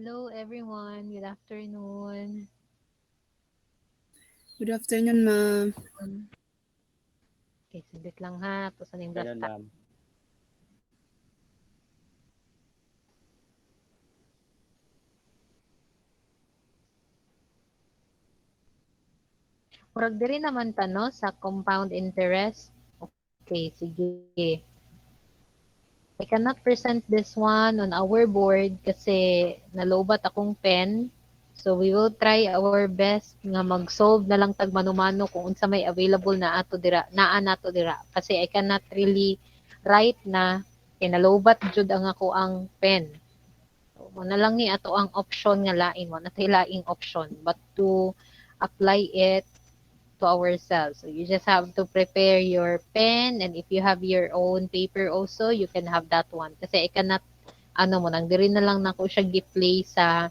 Hello everyone, good afternoon. Good afternoon, ma'am. Um, Okay, saglit lang ha. Tapos ano yung Afternoon, blasta. ma'am. Murag diri naman ta no sa compound interest. Okay, sige. I cannot present this one on our board kasi nalobat akong pen. So we will try our best nga mag-solve na lang tag mano-mano kung unsa may available na ato dira, naa nato dira. Kasi I cannot really write na kay nalobat jud ang ako ang pen. So, mo na lang ni ato ang option nga lain mo na laing option but to apply it to ourselves. So you just have to prepare your pen and if you have your own paper also, you can have that one. Kasi I cannot, ano mo, nang diri na lang nako siya gi-play sa,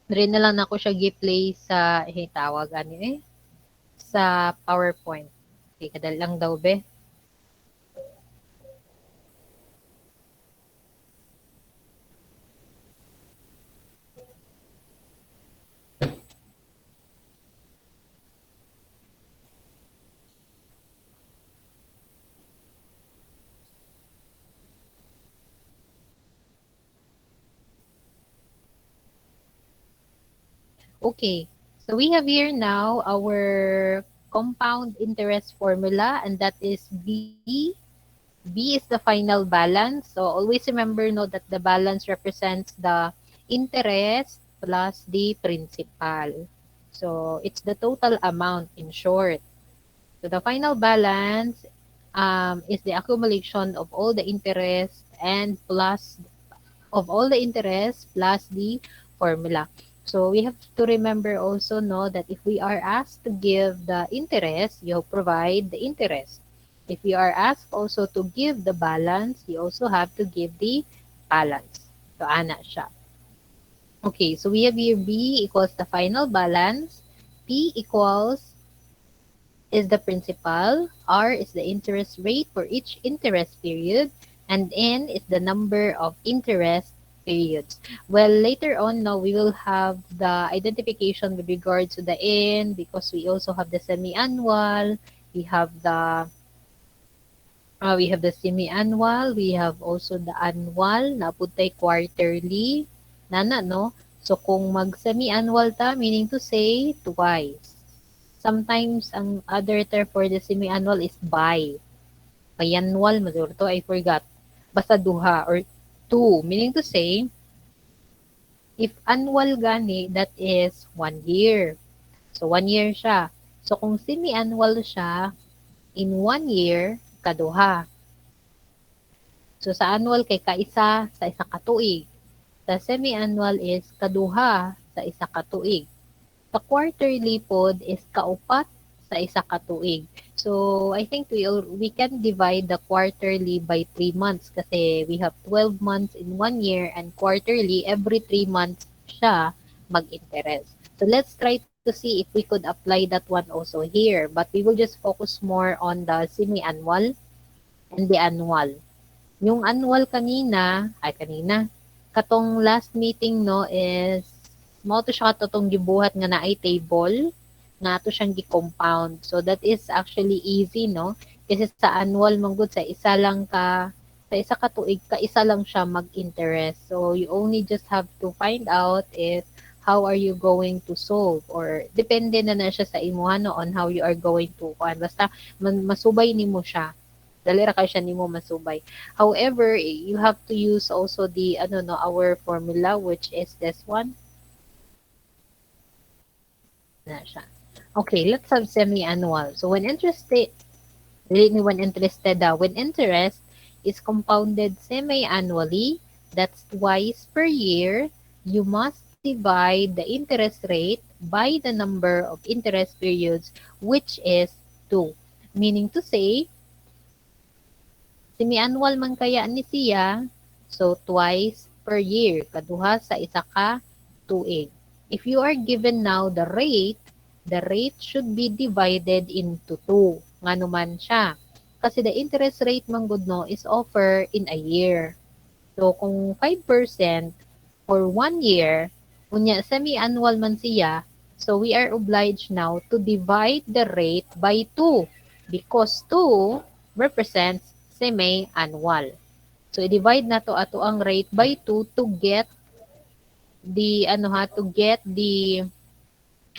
diri na lang nako siya gi-play sa, tawag ano sa PowerPoint. Okay, kadali lang daw be. Okay, so we have here now our compound interest formula and that is B. B is the final balance. So always remember no that the balance represents the interest plus the principal. So it's the total amount in short. So the final balance is the accumulation of all the interest and plus of all the interest plus the formula. So we have to remember also no that if we are asked to give the interest, you provide the interest. If you are asked also to give the balance, you also have to give the balance. So ana siya. Okay, so we have here B equals the final balance, P equals is the principal, R is the interest rate for each interest period, and N is the number of interest periods. Well, later on, now we will have the identification with regards to the N because we also have the semi-annual, we have the semi-annual, we have also the annual, naputay quarterly, nana, no? So, kung mag semi-annual ta, meaning to say, twice. Sometimes, ang other term for the semi-annual is bi. Biannual, mazur to, I forgot. Basta duha or two. Meaning to say, if annual gani, that is 1 year. So, 1 year siya. So, kung semi-annual siya, in 1 year, kaduha. So, sa annual kay kaisa sa isa ka tuig. Sa semi-annual is kaduha sa isa ka tuig. Sa quarterly pod is kaupat sa isa ka tuig. So, I think we can divide the quarterly by 3 months kasi we have 12 months in 1 year and quarterly every 3 months siya mag-interest. So, let's try to see if we could apply that one also here. But we will just focus more on the semi-annual and the annual. Yung annual kanina, katong last meeting no is mao to siya katong gibuhat nga naay table nga ato siyang gi-compound. So that is actually easy no kasi sa annual manggod sa isa ka tuig ka isa lang siya mag-interest. So you only just have to find out if how are you going to solve or depende na siya sa imuha no on how you are going to basta masubay nimo siya dali ra kay siya nimo masubay. However, you have to use also the ano no our formula which is this one na siya. Okay, let's have semi-annual. So when interested, dili ni when interested when interest is compounded semi-annually, that's twice per year, you must divide the interest rate by the number of interest periods which is 2. Meaning to say, semi-annual man kaya ni siya, so twice per year, kaduha sa isa ka tuig. If you are given now the rate should be divided into 2. Nga naman siya. Kasi the interest rate man gud no is offer in a year. So kung 5%, for 1 year, unya semi-annual man siya, so we are obliged now to divide the rate by 2 because 2 represents semi-annual. So i-divide na to ato ang rate by 2 to get the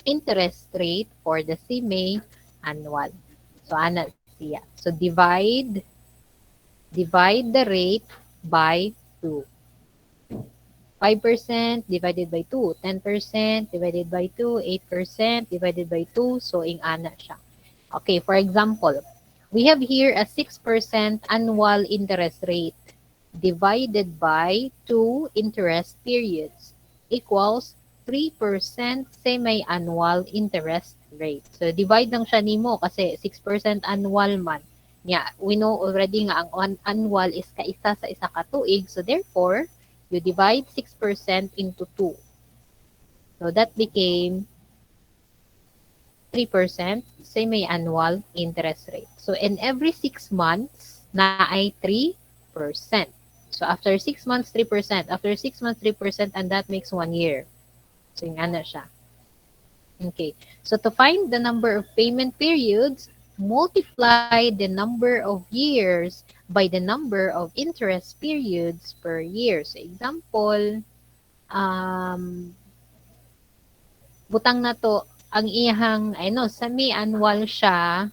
interest rate for the semi-annual. So ana siya. So divide the rate by 2. 5% divided by 2, 10% divided by 2, 8% divided by 2, so ing ana siya. Okay, for example, we have here a 6% annual interest rate divided by 2 interest periods equals 3% semi-annual interest rate. So, divide lang siya nimo kasi 6% annual man. Yeah, we know already nga ang annual is kaisa sa isa ka tuig. So, therefore, you divide 6% into 2. So, that became 3% semi-annual interest rate. So, in every 6 months, na ay 3%. So, after 6 months, 3%. After 6 months, 3%, and that makes 1 year. So, yung ano siya. Okay. So, to find the number of payment periods, multiply the number of years by the number of interest periods per year. So, example, butang na to, ang iyang, semi-annual siya,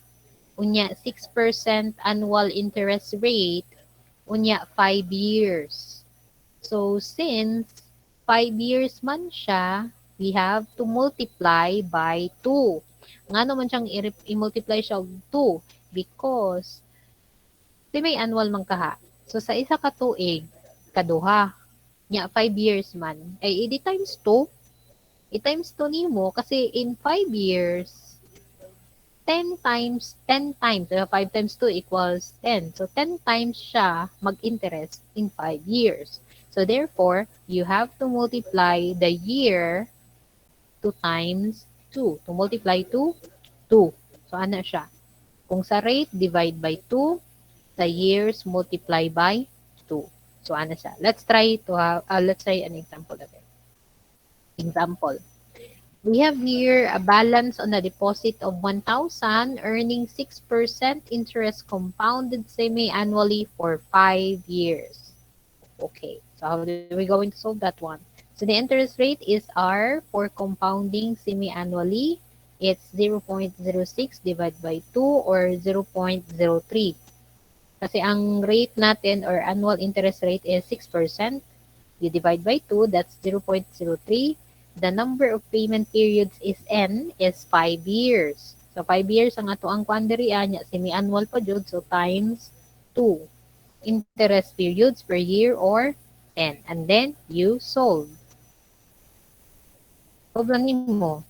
unya 6% annual interest rate, unya 5 years. So, since 5 years man siya, we have to multiply by 2. Nga naman siyang i-multiply siya og 2 because may annual man kaha. So, sa isa ka tuig, kaduha, nya 5 years man, ay edi times 2, i-times 2 nimo kasi in 5 years, 10 times, 5 times 2 equals 10. So, 10 times siya mag-interest in 5 years. So, therefore, you have to multiply the year 2 times 2. To multiply 2, 2. So, ano siya? Kung sa rate, divide by 2. Sa years, multiply by 2. So, ano siya? Let's try an example of it. Example. We have here a balance on a deposit of 1,000 earning 6% interest compounded semi-annually for 5 years. Okay, so how are we going to solve that one? So the interest rate is R for compounding semi-annually. It's 0.06 divided by 2 or 0.03. Kasi ang rate natin or annual interest rate is 6%. You divide by 2, that's 0.03. The number of payment periods is N is 5 years. So 5 years ang ato ang kuanderiya nya semi-annual pa jud, so times 2 interest periods per year or 10. And then you solve. Solve lang mo.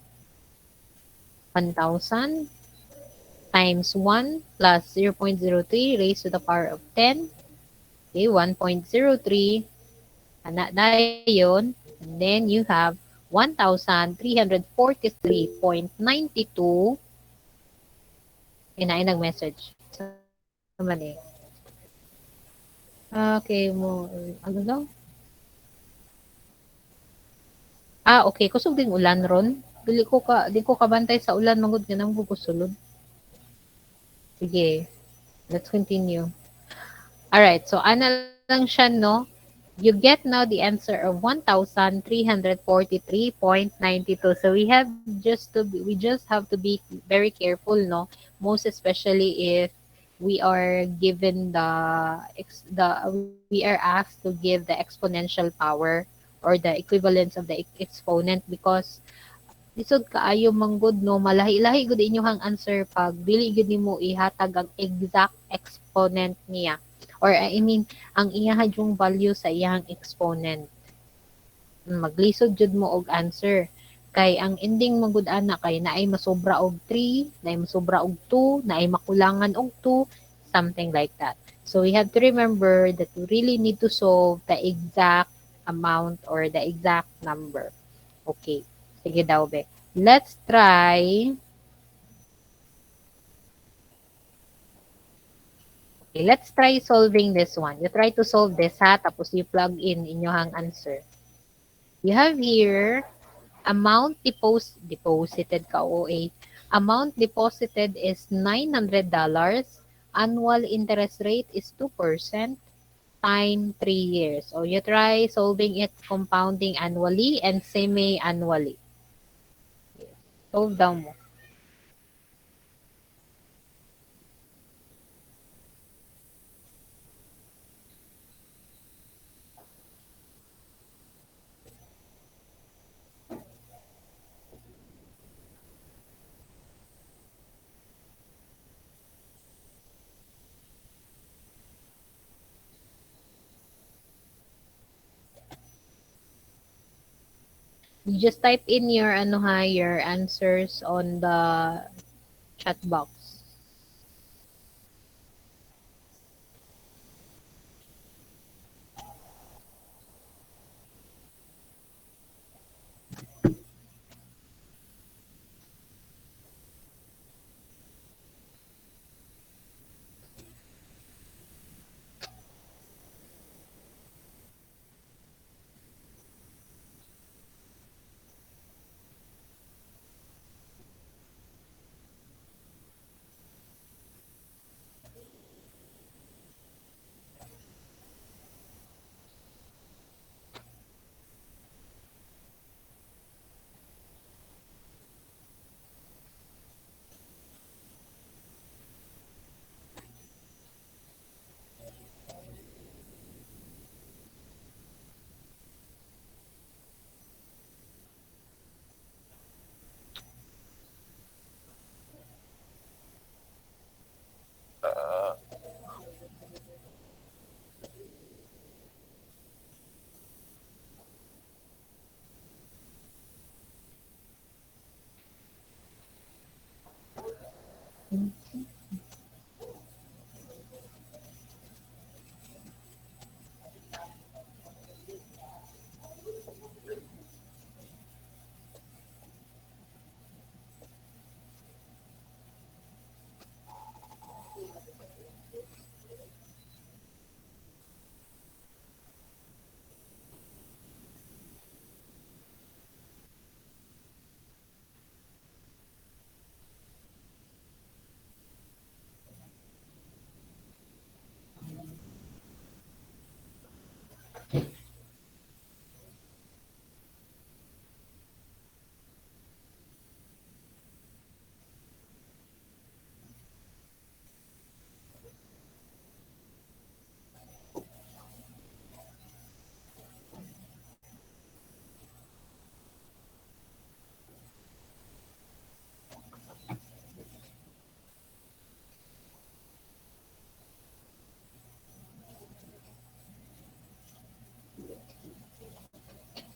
1,000 times 1 plus 0.03 raised to the power of 10. Okay, 1.03. Anak na yun. And then you have 1,343.92. Kinain ng message. Sa mali. Okay mo. Ano daw? Okay. Kusog din ulan ron. Di ko kabantay sa ulan magud ganang ko sulod. Sige. Let's continue. Alright. So, ana lang siya, no? You get now the answer of 1,343.92. So we just have to be very careful, no? Most especially if we are given we are asked to give the exponential power or the equivalence of the exponent because lisod kaayo manggod no malahi-lahi gud inyohang answer pag dili gud nimo ihatag ang exact exponent niya or I mean ang iyahang yung value sa iyang exponent. Maglisod jud mo og answer kay ang ending magud ana kay naay masobra og 3, naay masobra og 2, naay makulangan og 2, something like that. So we have to remember that we really need to solve the exact amount or the exact number. Okay. Sige daw be. Let's try. Okay, let's try solving this one. You try to solve this ha, tapos you plug in inyohang answer. You have here deposited ka OA. Amount deposited is $900. Annual interest rate is 2%. Time 3 years. So you try solving it compounding annually and semi-annually. Solve down mo. You just type in your your answers on the chat box.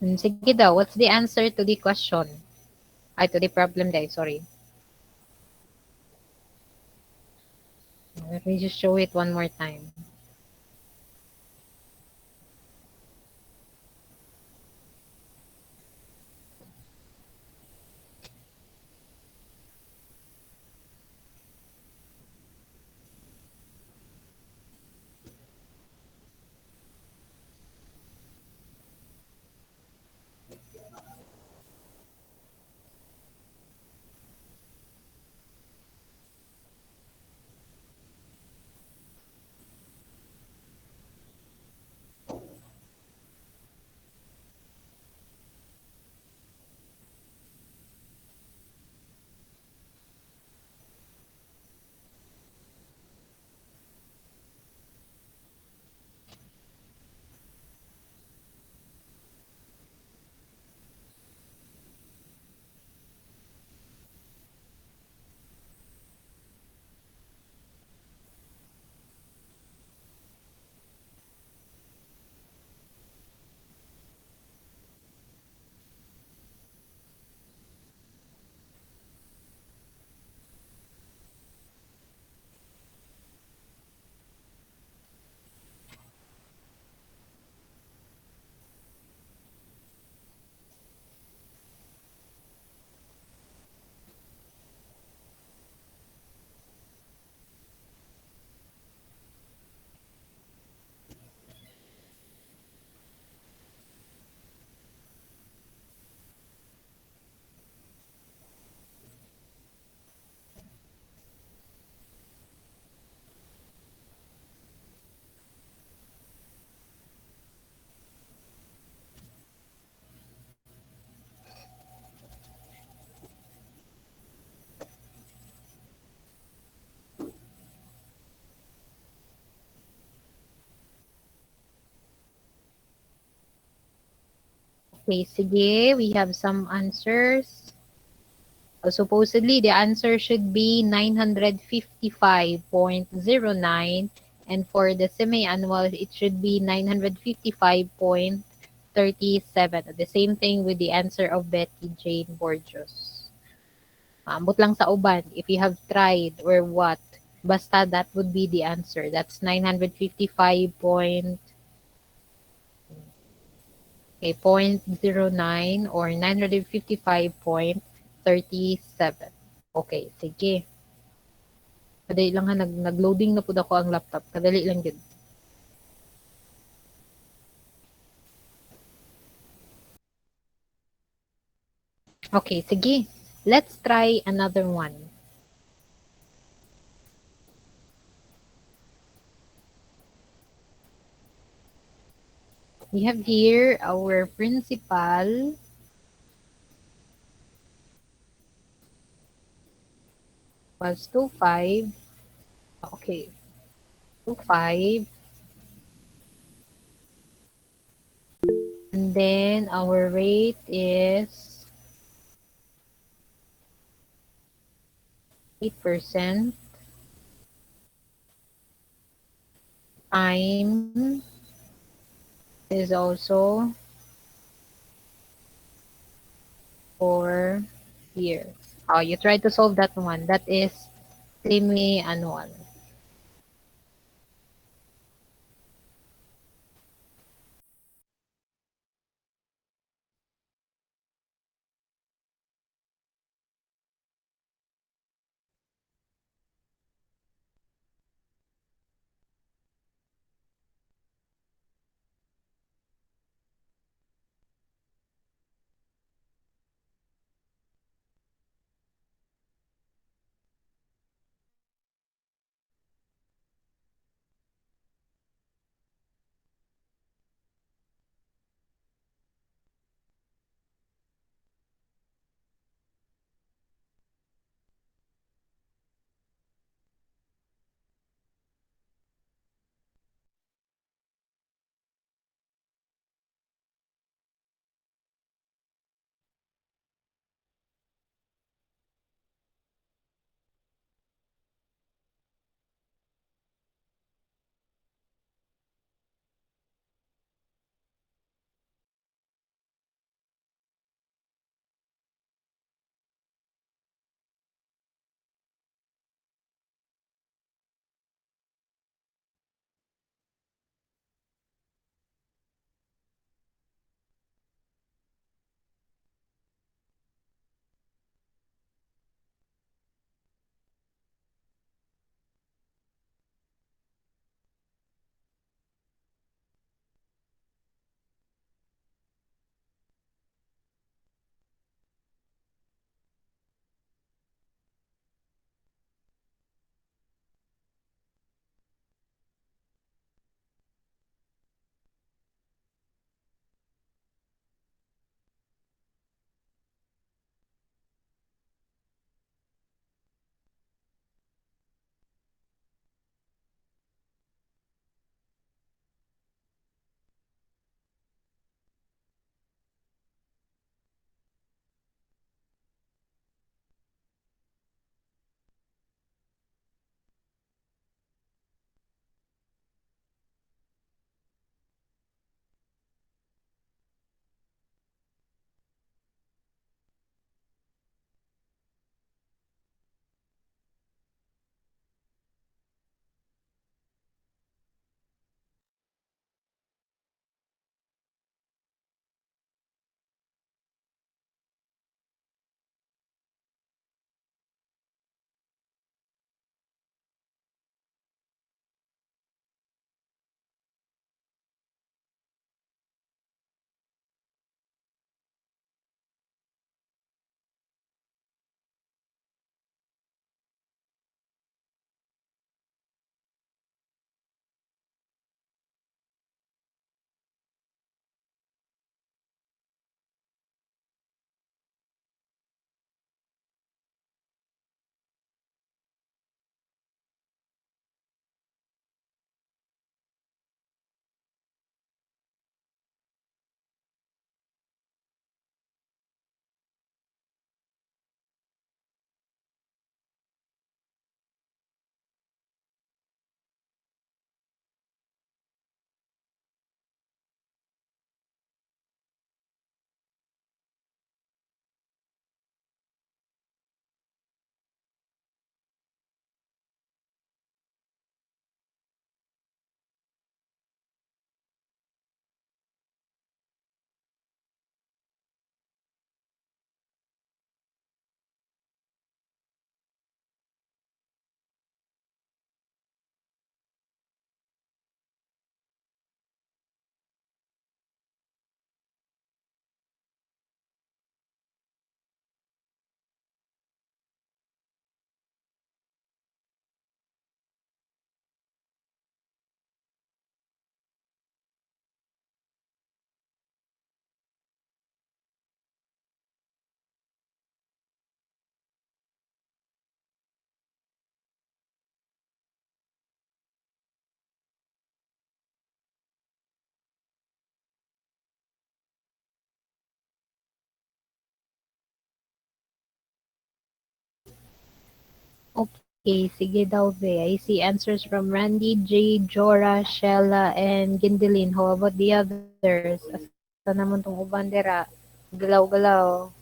Sige daw, what's the answer to the question? Ay, to the problem day, sorry. Let me just show it one more time. Okay, sige. We have some answers. Supposedly, the answer should be 955.09. And for the semi-annual, it should be 955.37. The same thing with the answer of Betty Jane Borgios. Ambot lang sa uban, if you have tried or what, basta that would be the answer. That's 955 point, okay, 0.09 or 955.37. Okay, sige. Kadali lang ha, nag-loading na po ako ang laptop. Kadali lang yun. Okay, sige. Let's try another one. We have here our principal was 25. Okay, 25. And then our rate is 8%. Time is also 4 years. Oh, you try to solve that one. That is semi-annual. Okay, sige daw, Be. I see answers from Randy, J, Jora, Shella, and Gindelin. How about the others? Asa naman tong uban dira? Galaw-galaw.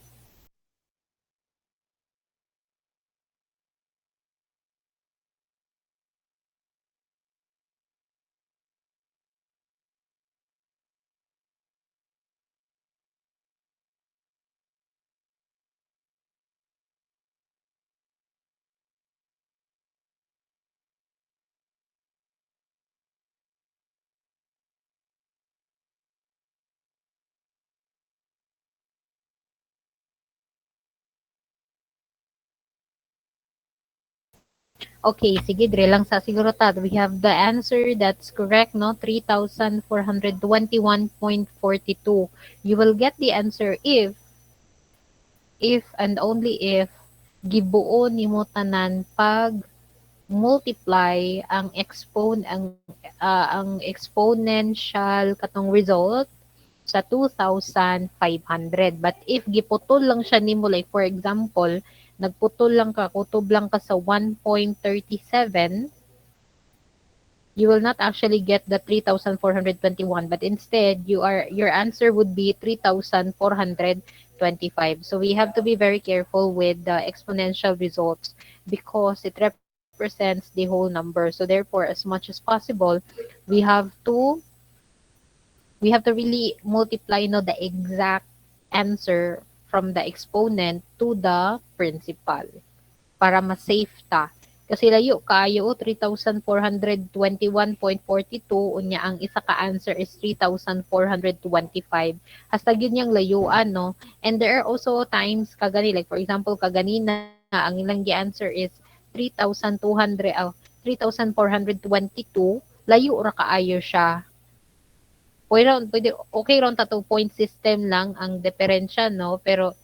Okay, sige, dire lang sa siguro ta. We have the answer that's correct, no? 3,421.42. You will get the answer if and only if gibuo nimo tanan pag multiply ang exponential katong result sa 2,500. But if giputol lang siya nimo, like for example, nagputol lang ka, kutob lang ka sa 1.37, you will not actually get the 3,421, but instead your answer would be 3,425. So we have to be very careful with the exponential results because it represents the whole number. So therefore, as much as possible, we have to we have to really multiply, no, the exact answer from the exponent to the principal para ma-safe ta. Kasi layo kaayo, 3,421.42, unya ang isa ka answer is 3,425. Hasta yun yung layuan, no? And there are also times kagani, like for example, kaganina, ang ilang gi-answer is 3,200, 3,422, layo ra kaayo siya. Pwede, okay ron ta 2-point system lang ang diferensya, no? Pero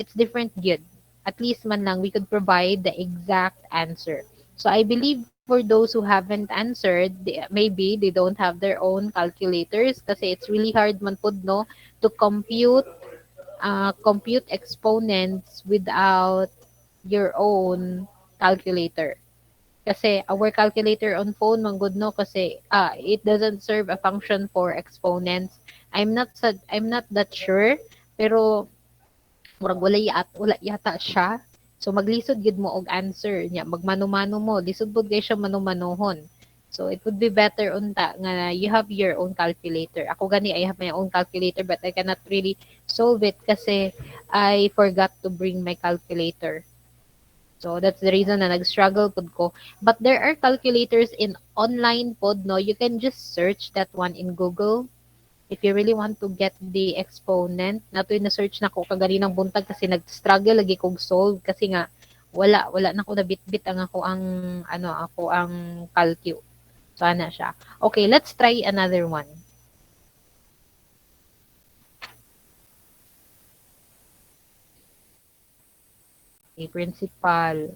it's different good. At least man lang we could provide the exact answer. So I believe for those who haven't answered, maybe they don't have their own calculators kasi it's really hard man pud, no, to compute exponents without your own calculator. Kasi our calculator on phone man good, no, kasi it doesn't serve a function for exponents. I'm not that sure, pero murag wala yata siya. So maglisod gid mo og answer niya, magmano-mano mo, lisod pud kay siya mano-manohon. So it would be better unta nga you have your own calculator. Ako gani I have my own calculator but I cannot really solve it kasi I forgot to bring my calculator. So that's the reason na nag-struggle pud ko. But there are calculators in online pod, no. You can just search that one in Google if you really want to get the exponent. Nato yung na-search na ko kaganinang buntag kasi nag-struggle lagi kog solve kasi nga wala na ko na bit-bit ang ako ang calcu. So ana siya. Okay, let's try another one. Okay, principal.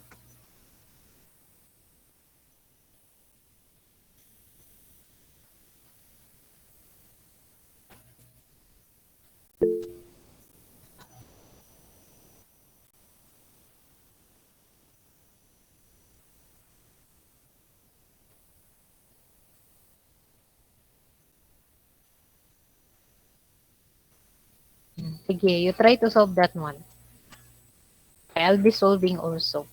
Sige, you try to solve that one. I'll be solving also.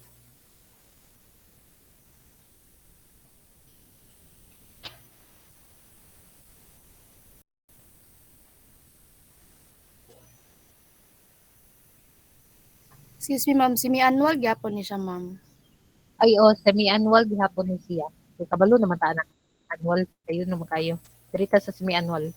Excuse me, ma'am. Semi-annual gyapon ni siya, ma'am. Ay, semi-annual gihapon ni siya. Kay kabalo naman ta anak. Annual kayo naman kayo. Dirita sa semi-annual.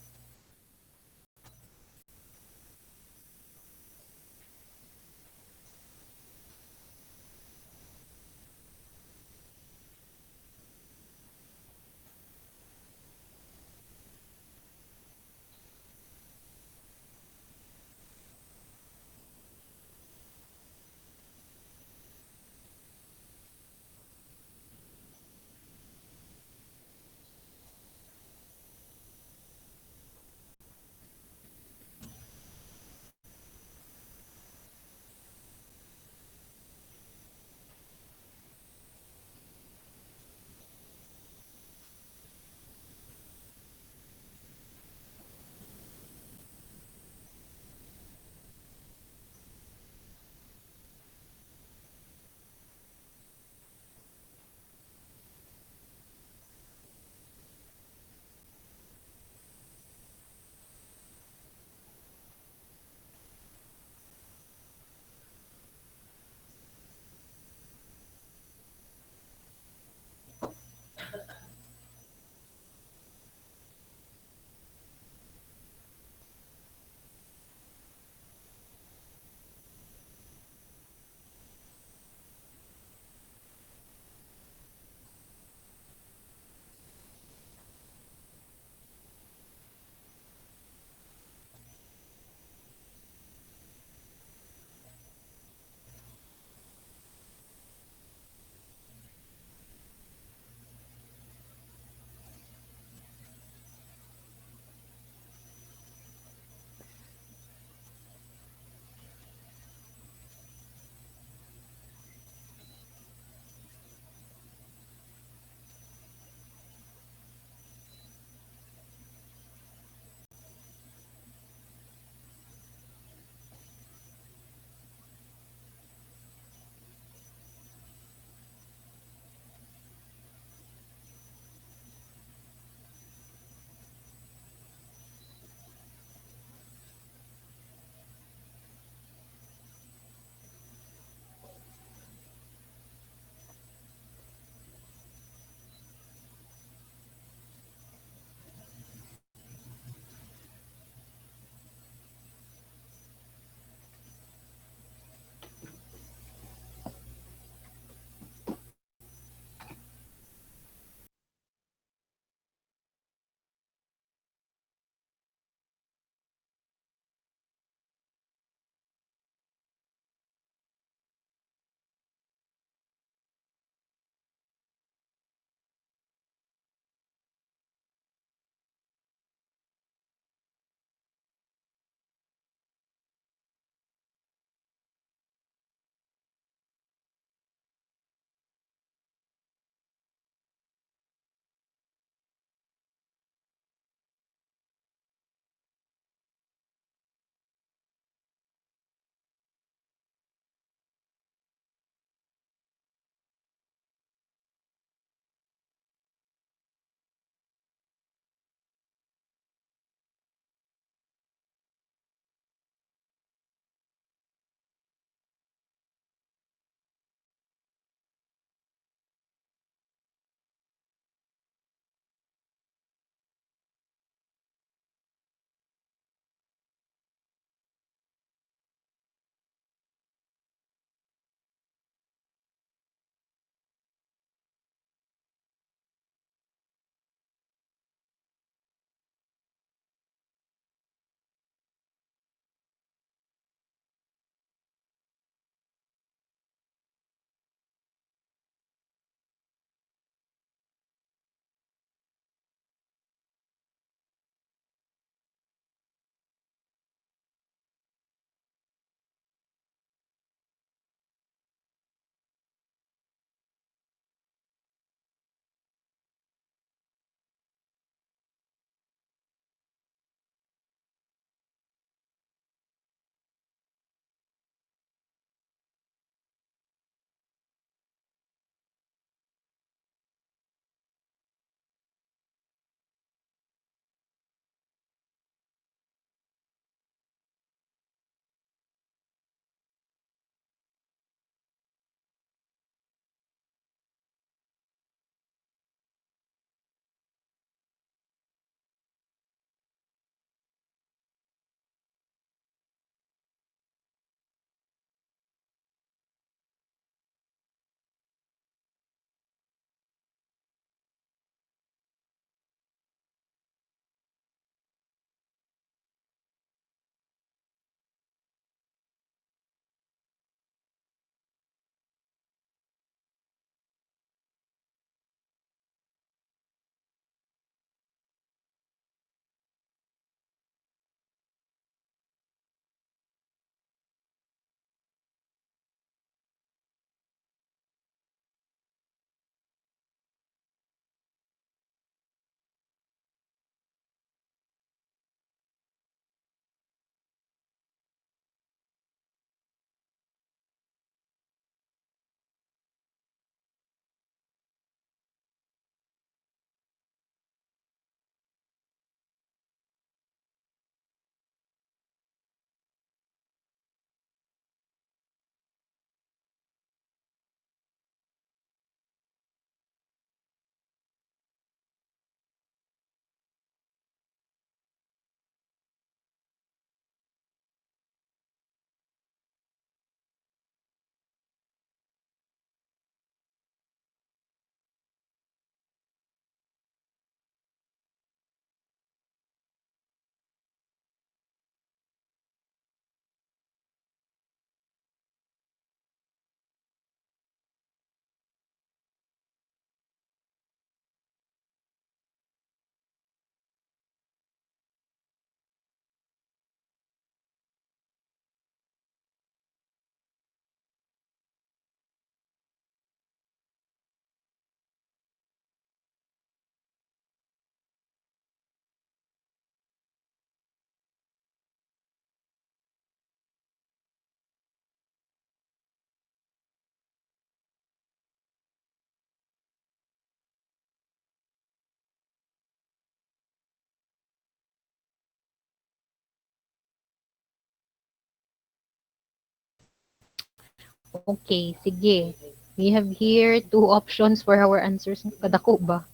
Okay, sige. We have here two options for our answers. Kadako ba?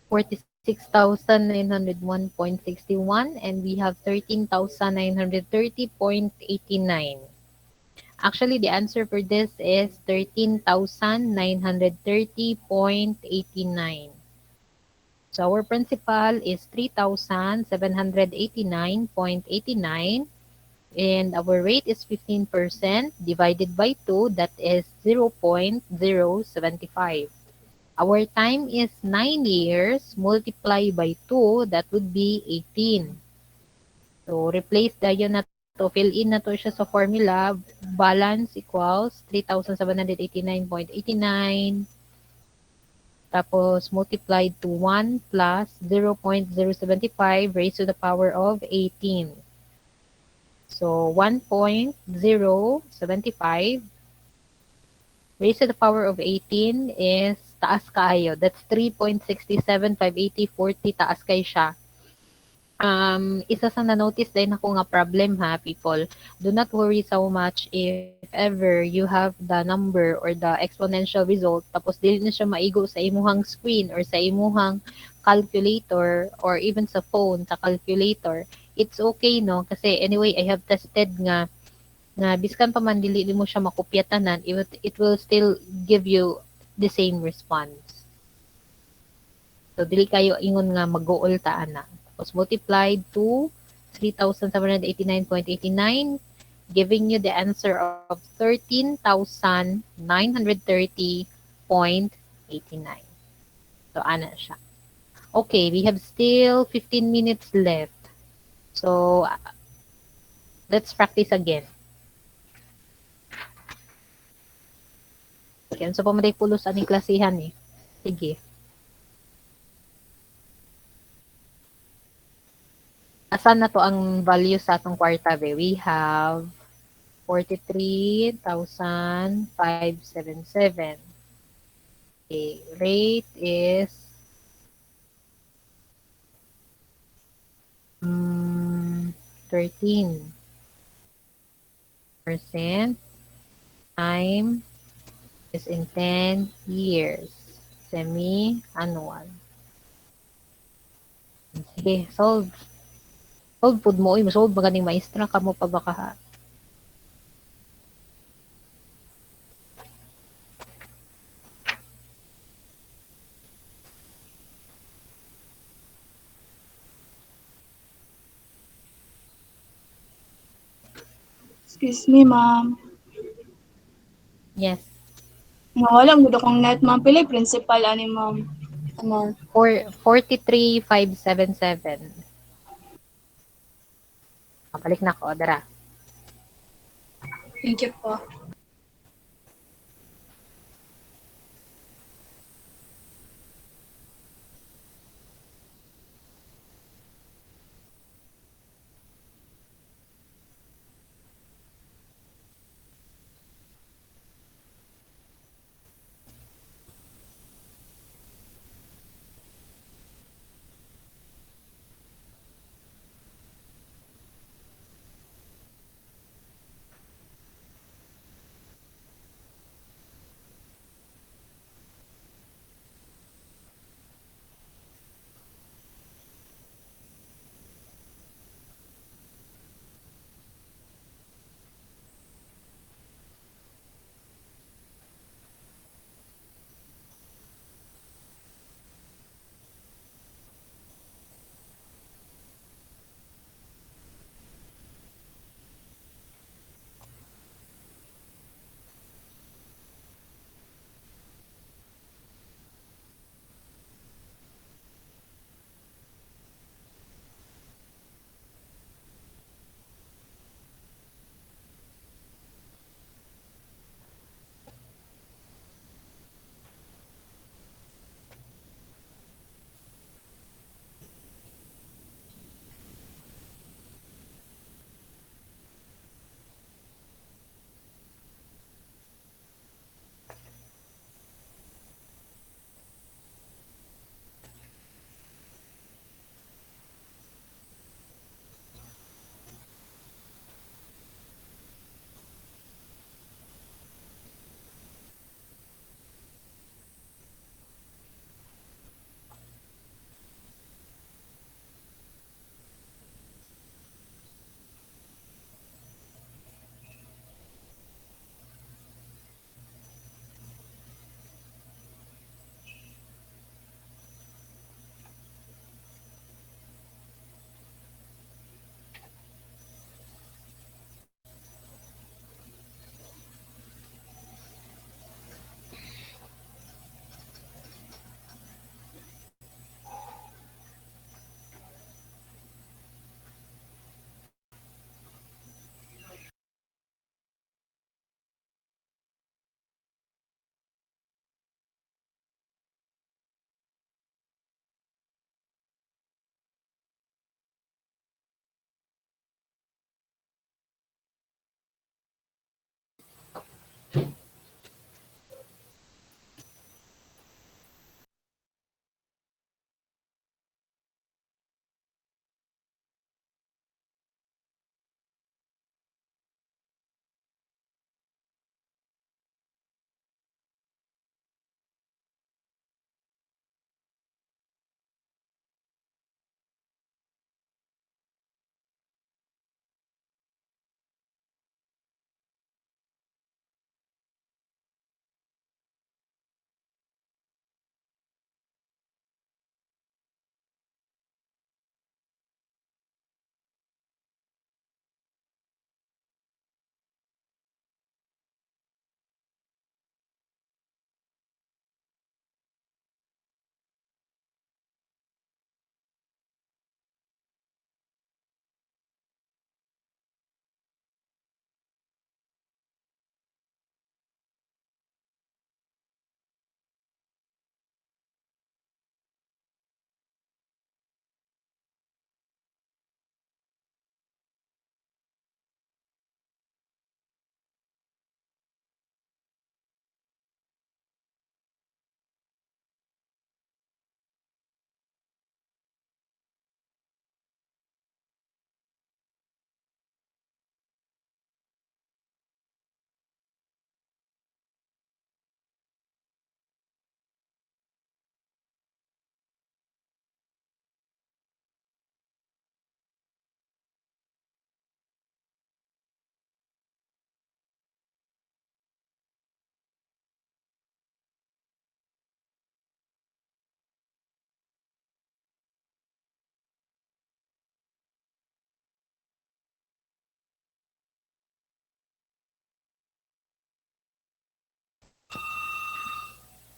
46,901.61 and we have 13,930.89. Actually, the answer for this is 13,930.89. So our principal is 3,789.89 and our rate is 15% divided by 2, that is 0.075. Our time is 9 years, multiply by 2, that would be 18. So, replace dayon na to, fill in na to siya sa formula, balance equals 3,789.89, tapos multiplied to 1 plus 0.075 raised to the power of 18. So, 1.075 raised to the power of 18 is taas kaayo. That's 3.675840, taas kay siya. Isa sa na-notice din ako nga problem ha, people. Do not worry so much if ever you have the number or the exponential result, tapos dili na siya maigo sa imuhang screen or sa imuhang calculator or even sa phone, sa calculator. It's okay, no? Kasi anyway, I have tested nga biskan pa man dili mo siya makopya tanan, it will still give you the same response. So, dili kayo ingon nga mag-goal ta ana. Tapos multiplied to 3,789.89, giving you the answer of 13,930.89. So, ana siya. Okay, we have still 15 minutes left. So, let's practice again. Okay, so pamaday pulos aning klasihan eh. Sige. Asan na to ang value sa atong kwarta be? We have 43,577. Okay, rate is 13%. Time is in 10 years. Semi-annual. Sige, solve. Solve pud mo. Uy, solve maganing maestra ka mo pa baka ha. Excuse me, ma'am. Yes. Nawala mo akong net, ma'am. Pila yung principal ani, ma'am? Ano? 43,577. Balik na ko, dara. Thank you po.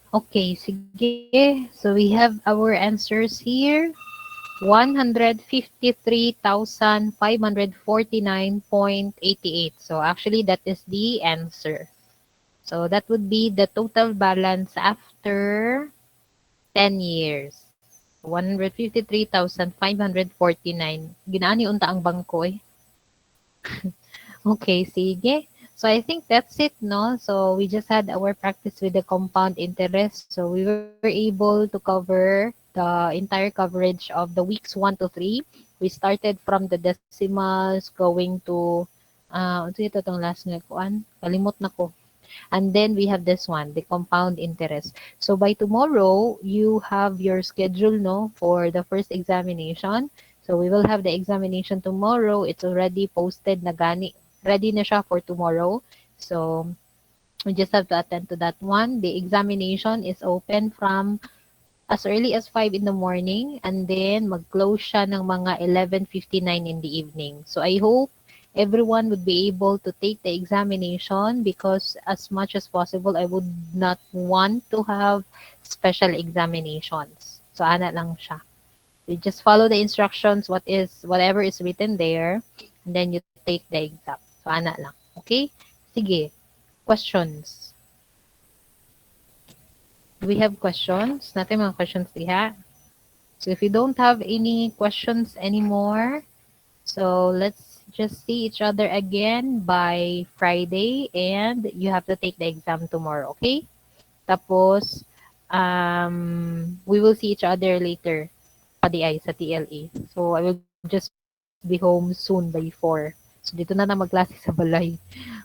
Okay, sige. So we have our answers here. 153,549.88. So actually that is the answer. So that would be the total balance after 10 years. 153,549. Ginaani unta ang bangko eh. Okay, sige. So I think that's it, no? So we just had our practice with the compound interest. So we were able to cover the entire coverage of the weeks 1 to 3. We started from the decimals going to ano ito tong last nga kuan? Kalimot na ko. And then we have this one, the compound interest. So by tomorrow, you have your schedule, no, for the first examination. So we will have the examination tomorrow. It's already posted na gani. Ready na siya for tomorrow. So we just have to attend to that one. The examination is open from as early as 5 in the morning and then mag-close siya ng mga 11:59 in the evening. So I hope everyone would be able to take the examination because as much as possible I would not want to have special examinations. So ana lang siya. You just follow the instructions whatever is written there and then you take the exam. So ana lang. Okay? Sige. Questions. Do we have questions? Natin mga questions diha. So if you don't have any questions anymore, so let's just see each other again by Friday and you have to take the exam tomorrow, okay? Tapos, we will see each other later pa di ay sa TLE. So I will just be home soon by 4. So dito na magklase sa balay.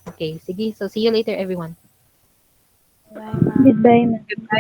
Okay, sige. So see you later everyone. Bye, ma'am. Goodbye, ma'am.